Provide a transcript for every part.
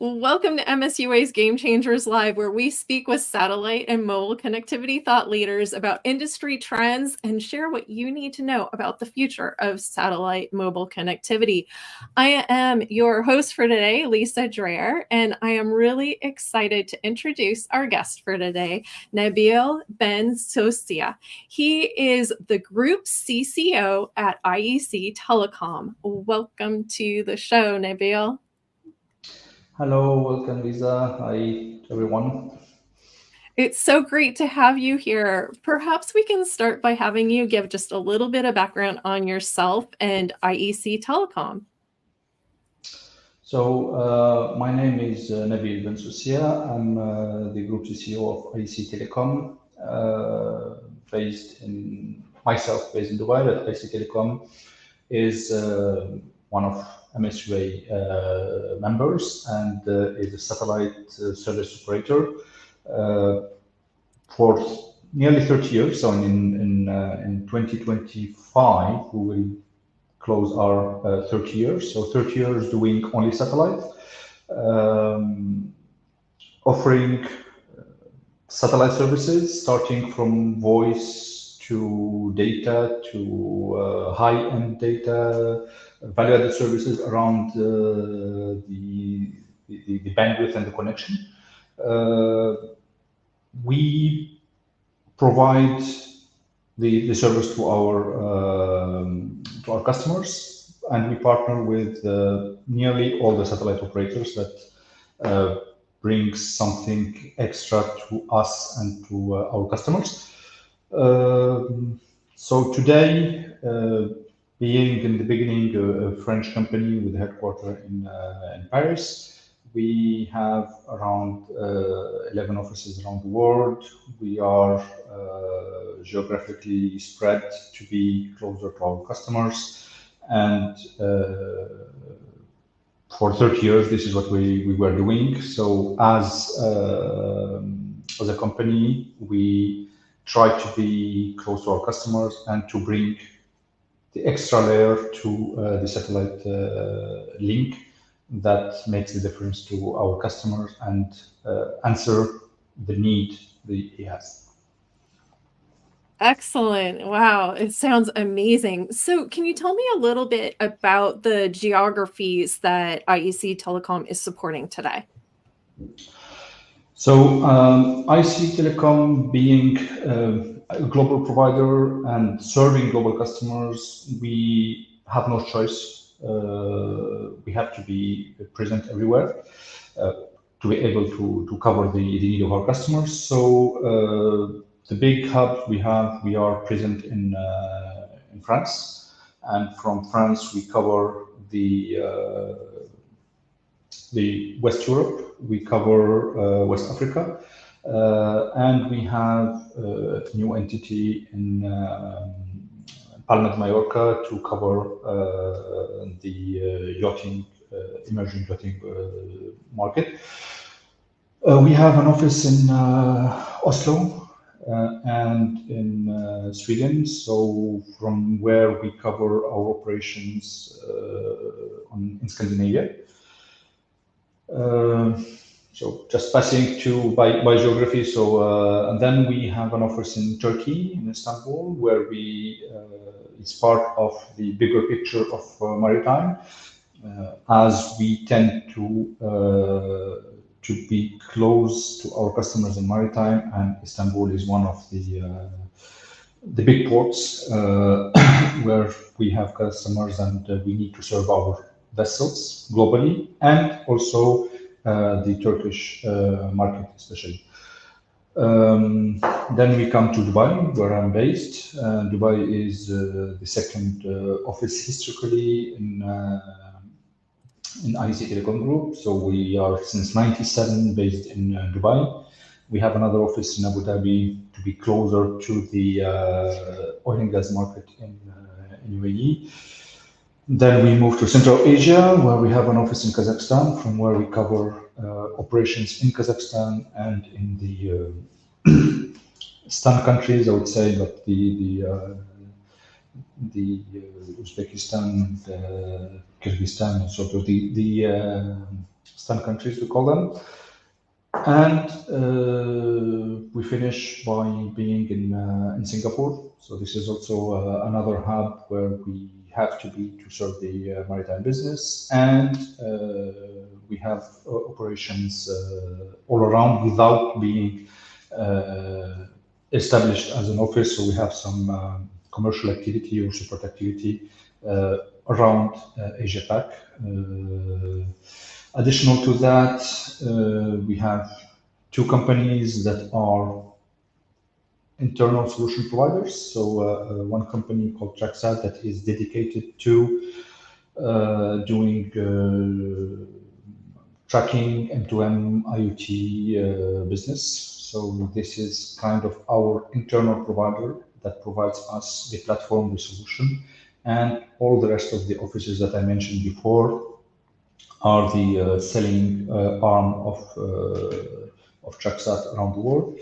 Welcome to MSUA's Game Changers Live, where we speak with satellite and mobile connectivity thought leaders about industry trends and share what you need to know about the future of satellite mobile connectivity. I am your host for today, Lisa Dreher, and I am really excited to introduce our guest for today, Nabil Ben Soussia. He is the Group CCO at IEC Telecom. Welcome to the show, Nabil. Hello, welcome Lisa. Hi everyone. It's so great to have you here. Perhaps we can start by having you give just a little bit of background on yourself and IEC Telecom. So my name is Nabil Ben Soussia. I'm the Group CCO of IEC Telecom, based in Dubai, but IEC Telecom is one of MSUA members and is a satellite service operator for nearly 30 years. So in 2025, we will close our 30 years. So 30 years doing only satellite, offering satellite services starting from voice to data to high-end data, value-added services around the bandwidth and the connection. We provide the service to our customers, and we partner with nearly all the satellite operators that brings something extra to us and to our customers. So today, being in the beginning a French company with a headquarters in Paris, we have around 11 offices around the world. We are geographically spread to be closer to our customers. And for 30 years, this is what we were doing. So as a company, we try to be close to our customers and to bring the extra layer to the satellite link that makes the difference to our customers and answer the need that he has. Excellent. Wow, it sounds amazing. So can you tell me a little bit about the geographies that IEC Telecom is supporting today? So IEC Telecom being a global provider and serving global customers, we have no choice. We have to be present everywhere to be able to cover the need of our customers. So the big hub we are present in France, and from France we cover the West Europe, we cover West Africa, and we have a new entity in Palma de Mallorca to cover the emerging yachting market. We have an office in Oslo and in Sweden, so from where we cover our operations in Scandinavia. So just passing by geography. So and then we have an office in Turkey, in Istanbul, where it's part of the bigger picture of maritime, as we tend to be close to our customers in maritime, and Istanbul is one of the big ports where we have customers, and we need to serve our vessels globally, and also the Turkish market especially. Then we come to Dubai, where I'm based. Dubai is the second office historically in IEC Telecom Group. So we are since '97 based in Dubai. We have another office in Abu Dhabi to be closer to the oil and gas market in UAE. Then we move to Central Asia, where we have an office in Kazakhstan, from where we cover operations in Kazakhstan and in the Stan countries, I would say, but the Uzbekistan, Kyrgyzstan, and sort of the STAN countries, we call them. And we finish by being in Singapore. So this is also another hub where we have to be to serve the maritime business. And we have operations all around without being established as an office. So we have some commercial activity or support activity around Asia Pac. Additional to that, we have two companies that are internal solution providers. So one company called TrackSat that is dedicated to doing tracking M2M IoT business. So this is kind of our internal provider that provides us the platform, the solution, and all the rest of the offices that I mentioned before are the selling arm of TrackSat around the world.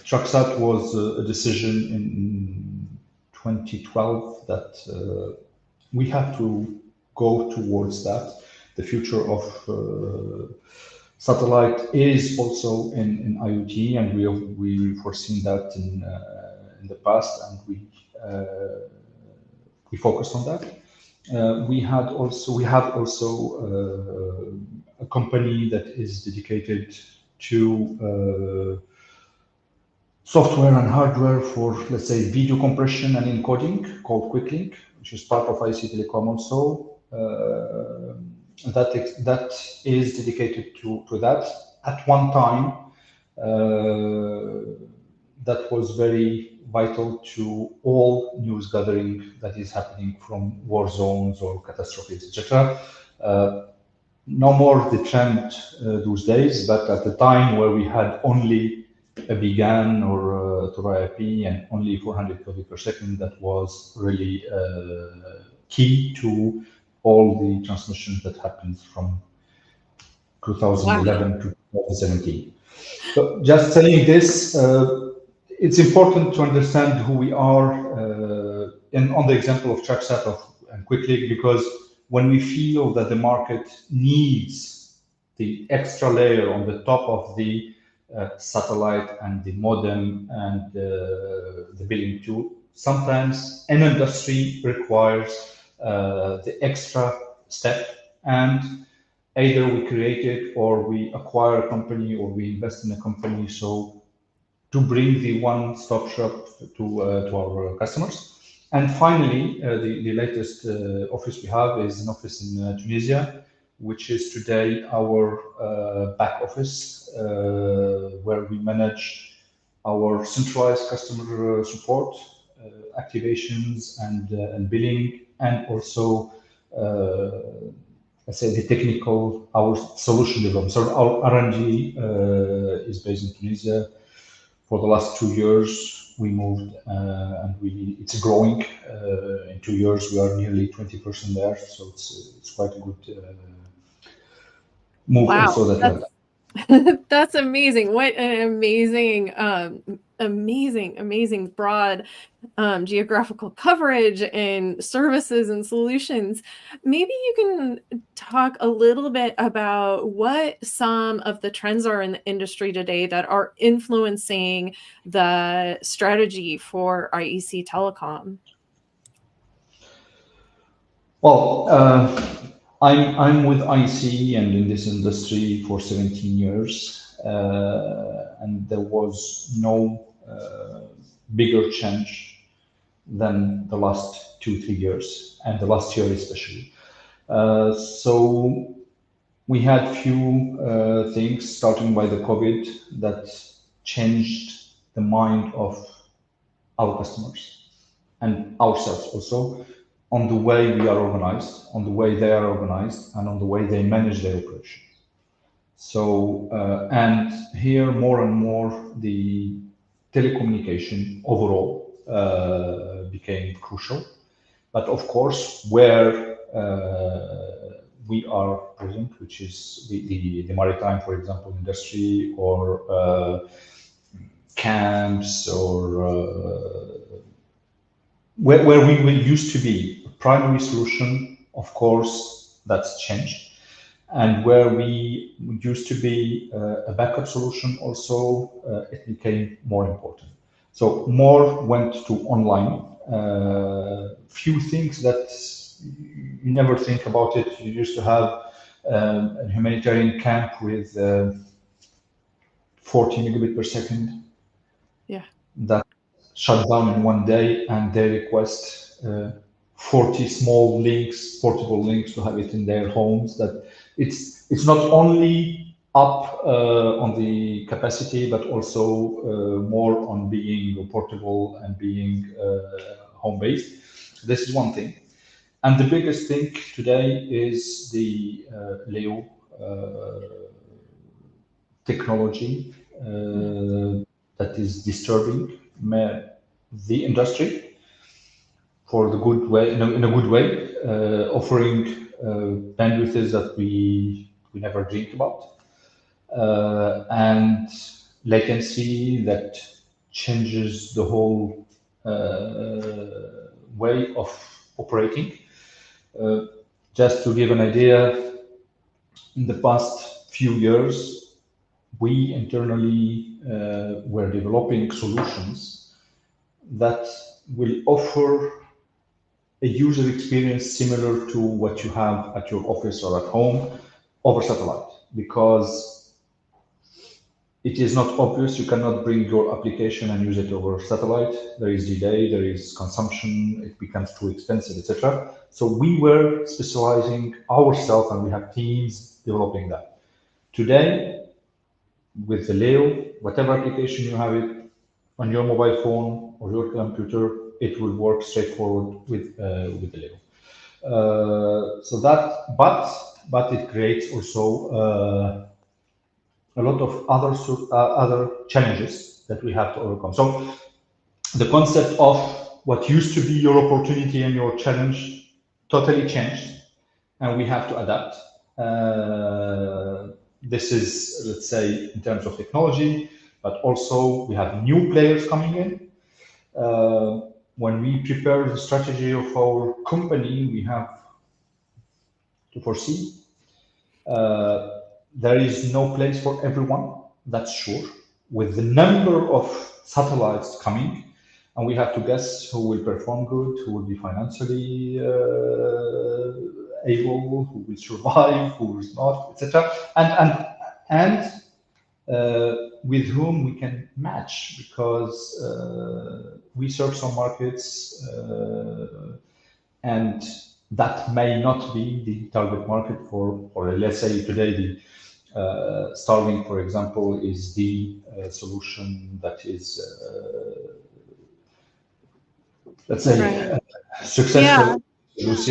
TrackSat was a decision in 2012 that we have to go towards that. The future of satellite is also in IoT, and we foreseen that in the past, and we focused on that. We have also a company that is dedicated to software and hardware for, let's say, video compression and encoding called QuickLink, which is part of IEC Telecom also. That is dedicated to that. At one time, that was very vital to all news gathering that is happening from war zones or catastrophes, etc. No more the trend those days, but at the time where we had only a BGAN or Tora IP and only 400 kbps per second, that was really key to all the transmissions that happened from 2011 to 2017. So just saying this, it's important to understand who we are, and on the example of TrackSat and QuickLink, because when we feel that the market needs the extra layer on the top of the satellite and the modem and the billing tool, sometimes an industry requires the extra step, and either we create it or we acquire a company or we invest in a company. So to bring the one-stop shop to our customers. And finally, the latest office we have is an office in Tunisia, which is today our back office, where we manage our centralized customer support, activations and billing, and also let's say the technical, our solution development. So our R&D is based in Tunisia. For the last 2 years, we moved and it's growing. In 2 years, we are nearly 20% there. So it's quite a good move. Wow, also that that's amazing. What an amazing broad geographical coverage and services and solutions. Maybe you can talk a little bit about what some of the trends are in the industry today that are influencing the strategy for IEC Telecom. Well, I'm with IEC and in this industry for 17 years, and there was no bigger change than the last 2-3 years, and the last year especially. So we had few things, starting by the COVID, that changed the mind of our customers and ourselves also, on the way we are organized, on the way they are organized, and on the way they manage their operations. So, and here more and more the telecommunication overall became crucial. But of course, where we are present, which is the maritime, for example, industry, or camps, or where we used to be a primary solution, of course, that's changed. And where we used to be a backup solution also, it became more important. So more went to online. Few things that you never think about it. You used to have a humanitarian camp with 40 megabit per second. Yeah. That shut down in one day, and they request 40 small links, portable links, to have it in their homes. That it's not only up on the capacity, but also more on being portable and being home based. This is one thing. And the biggest thing today is the Leo technology that is disturbing the industry for the good way, in a good way, offering bandwidths that we never dreamed about, and latency that changes the whole way of operating. Just to give an idea, in the past few years, we internally were developing solutions that will offer a user experience similar to what you have at your office or at home over satellite, because it is not obvious. You cannot bring your application and use it over satellite. There is delay, there is consumption, it becomes too expensive, etc. So we were specializing ourselves, and we have teams developing that. Today, with the Leo, whatever application you have it on your mobile phone or your computer, it will work straightforward with the Leo. So that, but it creates also a lot of other challenges that we have to overcome. So the concept of what used to be your opportunity and your challenge totally changed, and we have to adapt. This is, let's say, in terms of technology, but also we have new players coming in. When we prepare the strategy of our company, we have to foresee there is no place for everyone, that's sure. With the number of satellites coming, and we have to guess who will perform good, who will be financially able, who will survive, who will not, etc. And with whom we can match, because we serve some markets, and that may not be the target market for, or let's say today the Starlink, for example, is the solution that is, let's say, Right. successful this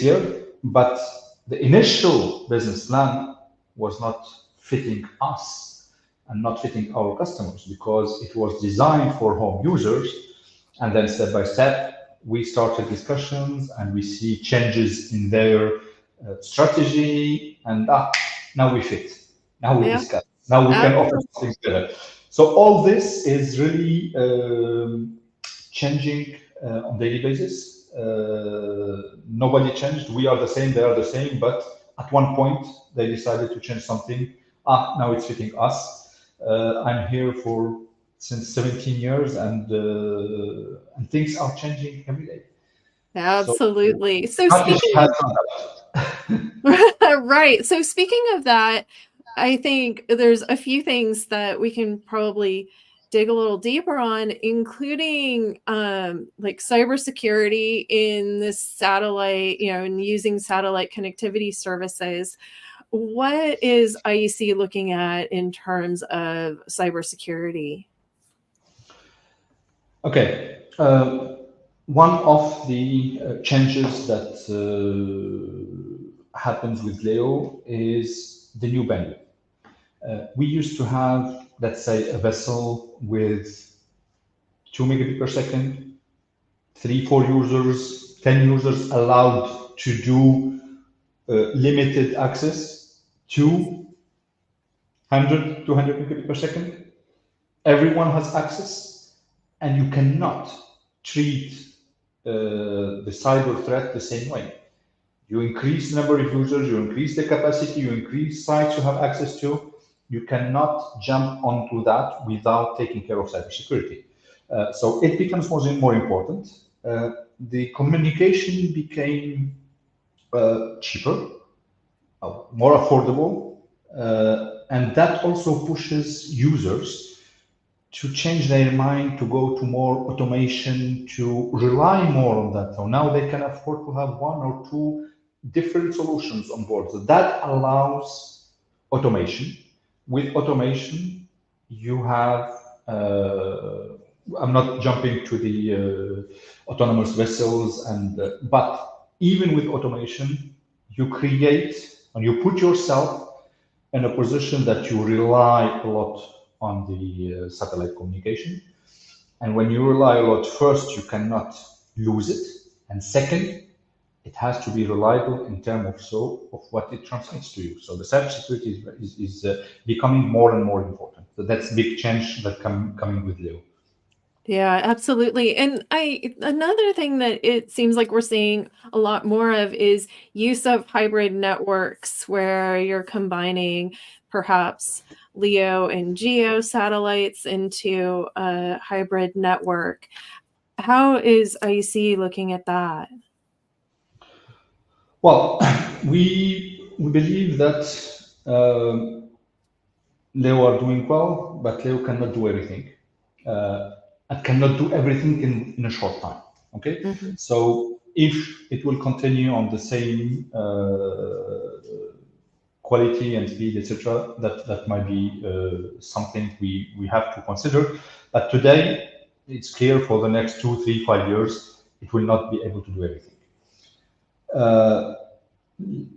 year. But the initial business plan was not fitting us and not fitting our customers, because it was designed for home users. And then step by step, we started discussions, and we see changes in their strategy, and now we fit. Now we Yeah. discuss. Now we can offer something better. So all this is really changing on daily basis. Nobody changed. We are the same. They are the same. But at one point, they decided to change something. Now it's fitting us. I'm here for since 17 years, and things are changing every day. Absolutely. So How did speaking you have right. So speaking of that, I think there's a few things that we can probably dig a little deeper on, including like cybersecurity in this satellite, and using satellite connectivity services. What is IEC looking at in terms of cybersecurity? Okay. One of the changes that happens with Leo is the new bandwidth. We used to have, let's say, a vessel with 2 megabit per second, 4 users, 10 users allowed to do limited access, 200 megabit per second. Everyone has access, and you cannot treat the cyber threat the same way. You increase the number of users, you increase the capacity, you increase sites you have access to. You cannot jump onto that without taking care of cybersecurity. So it becomes more important. The communication became cheaper, more affordable, and that also pushes users to change their mind, to go to more automation, to rely more on that. So now they can afford to have one or two different solutions on board. So that allows automation. With automation, you have, I'm not jumping to the autonomous vessels, but even with automation, you create and you put yourself in a position that you rely a lot on the satellite communication. And when you rely a lot, first, you cannot lose it. And second, it has to be reliable in terms of what it transmits to you. So the cybersecurity is becoming more and more important. So that's big change that coming with Leo. Yeah, absolutely. And another thing that it seems like we're seeing a lot more of is use of hybrid networks where you're combining perhaps LEO and GEO satellites into a hybrid network. How is IEC looking at that? Well, we believe that Leo are doing well, but Leo cannot do everything. And cannot do everything in a short time. Okay, Mhm. so if it will continue on the same quality and speed, etc., that might be something we have to consider. But today, it's clear for the next 2, 3, 5 years, it will not be able to do everything.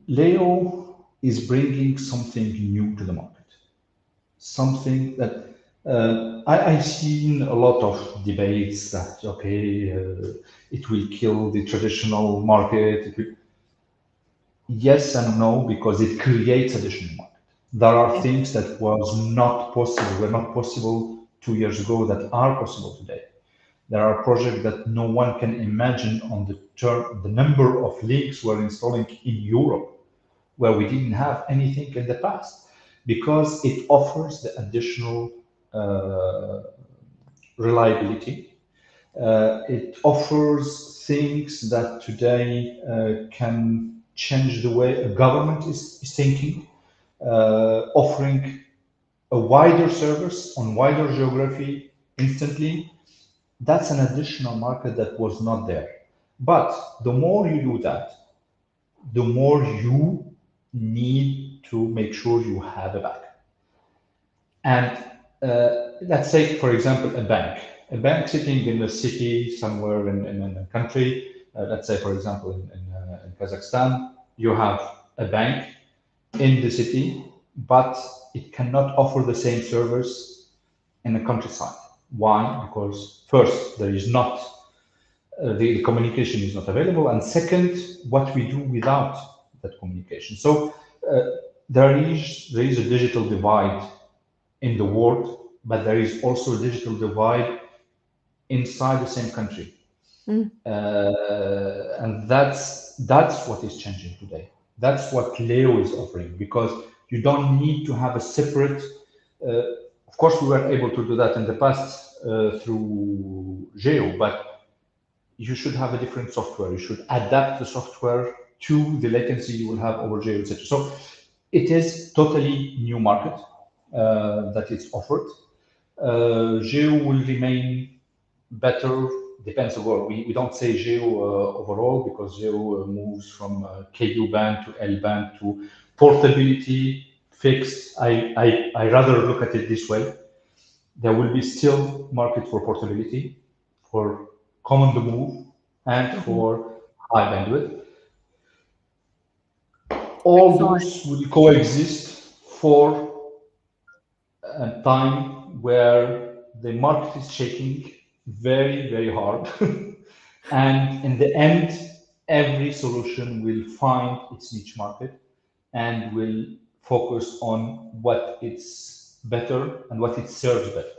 Leo is bringing something new to the market, something that I've seen a lot of debates that okay, it will kill the traditional market. Yes and no, because it creates additional market. There are things that were not possible 2 years ago that are possible today. There are projects that no one can imagine on the number of links we're installing in Europe, where we didn't have anything in the past, because it offers the additional reliability. It offers things that today can change the way a government is thinking, offering a wider service on wider geography instantly. That's an additional market that was not there. But the more you do that, the more you need to make sure you have a backup. And let's say, for example, a bank sitting in a city somewhere in a country, let's say, for example, in Kazakhstan, you have a bank in the city, but it cannot offer the same service in the countryside. Why? Because first, there is not the communication is not available, and second, what we do without that communication. So there is a digital divide in the world, but there is also a digital divide inside the same country. Mm. And that's what is changing today. That's what Leo is offering, because you don't need to have a separate. Of course, we were able to do that in the past through Geo, but you should have a different software. You should adapt the software to the latency you will have over Geo, etc. So it is totally new market that is offered. Geo will remain better, depends on what. We don't say Geo overall, because Geo moves from KU band to L band to portability, fixed. I rather look at it this way. There will be still market for portability, for common the move, and Mhm. for high bandwidth. All Excellent. those will coexist for a time where the market is shaking very, very hard. And in the end, every solution will find its niche market and will focus on what it's better and what it serves better.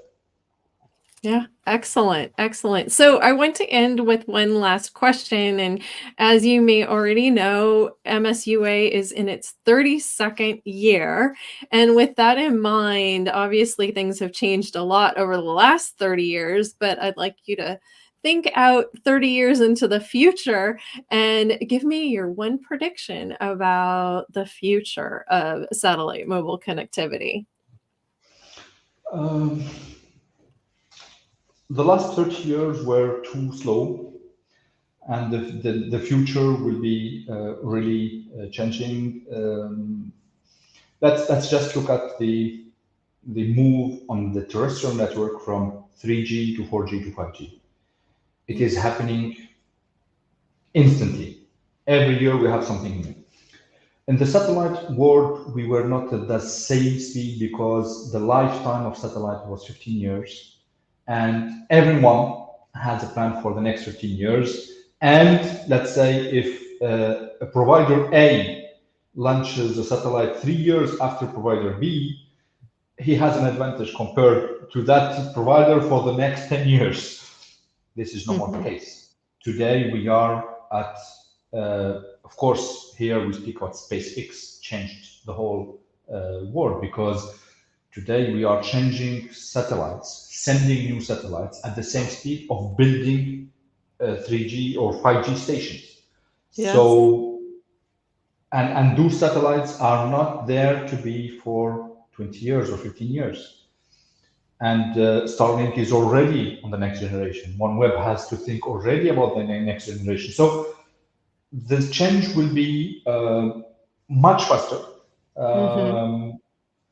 Yeah, excellent, excellent. So I want to end with one last question. And as you may already know, MSUA is in its 32nd year. And with that in mind, obviously things have changed a lot over the last 30 years, but I'd like you to think out 30 years into the future and give me your one prediction about the future of satellite mobile connectivity. Um, the last 30 years were too slow, and the future will be really changing. Let's just look at the move on the terrestrial network from 3G to 4G to 5G. It is happening instantly. Every year we have something new. In the satellite world, we were not at the same speed because the lifetime of satellite was 15 years, and everyone has a plan for the next 15 years. And let's say if a provider A launches a satellite 3 years after provider B, he has an advantage compared to that provider for the next 10 years. This is no more the Mhm. case. Today we are at, of course, here we speak about SpaceX changed the whole world, because today we are changing satellites, sending new satellites at the same speed of building 3G or 5G stations. Yes. So, and those satellites are not there to be for 20 years or 15 years. And Starlink is already on the next generation. OneWeb has to think already about the next generation. So the change will be much faster. Hmm.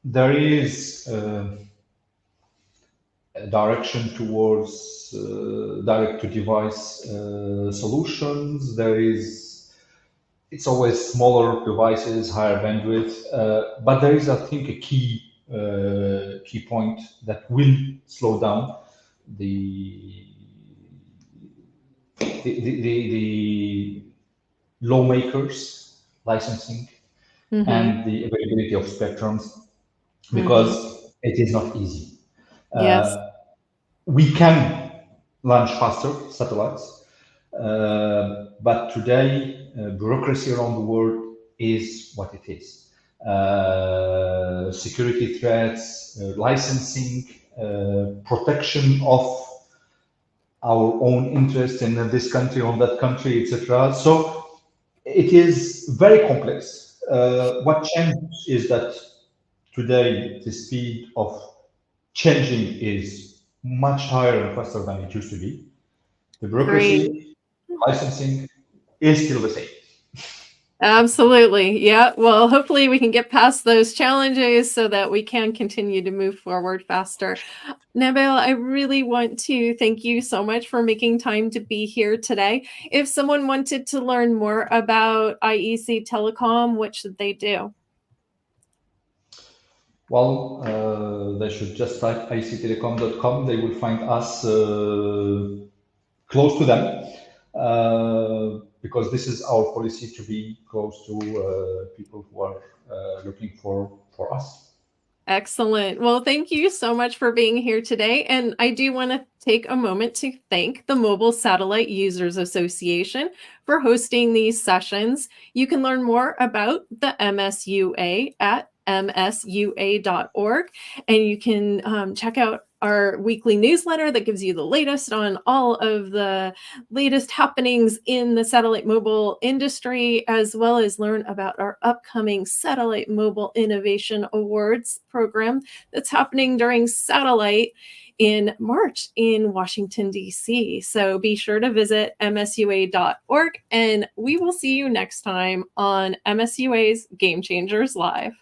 There is a direction towards direct to device solutions. There is, it's always smaller devices, higher bandwidth, but there is, I think, a key point that will slow down the the lawmakers licensing Hmm. and the availability of spectrums, Hmm. because it is not easy. Yes. We can launch faster satellites, but today bureaucracy around the world is what it is. Security threats, licensing, protection of our own interest in this country or that country, etc. So it is very complex. What changed is that today the speed of changing is much higher and faster than it used to be. The Great. bureaucracy, licensing is still the same. Absolutely. Yeah. Well, hopefully we can get past those challenges so that we can continue to move forward faster. Nabil, I really want to thank you so much for making time to be here today. If someone wanted to learn more about IEC Telecom, what should they do? Well, they should just type ictelecom.com. They will find us close to them, because this is our policy, to be close to people who are looking for us. Excellent. Well, thank you so much for being here today. And I do want to take a moment to thank the Mobile Satellite Users Association for hosting these sessions. You can learn more about the MSUA at msua.org, and you can check out our weekly newsletter that gives you the latest on all of the latest happenings in the satellite mobile industry, as well as learn about our upcoming Satellite Mobile Innovation Awards program that's happening during satellite in March in Washington, D.C. So be sure to visit msua.org, and we will see you next time on MSUA's Game Changers Live.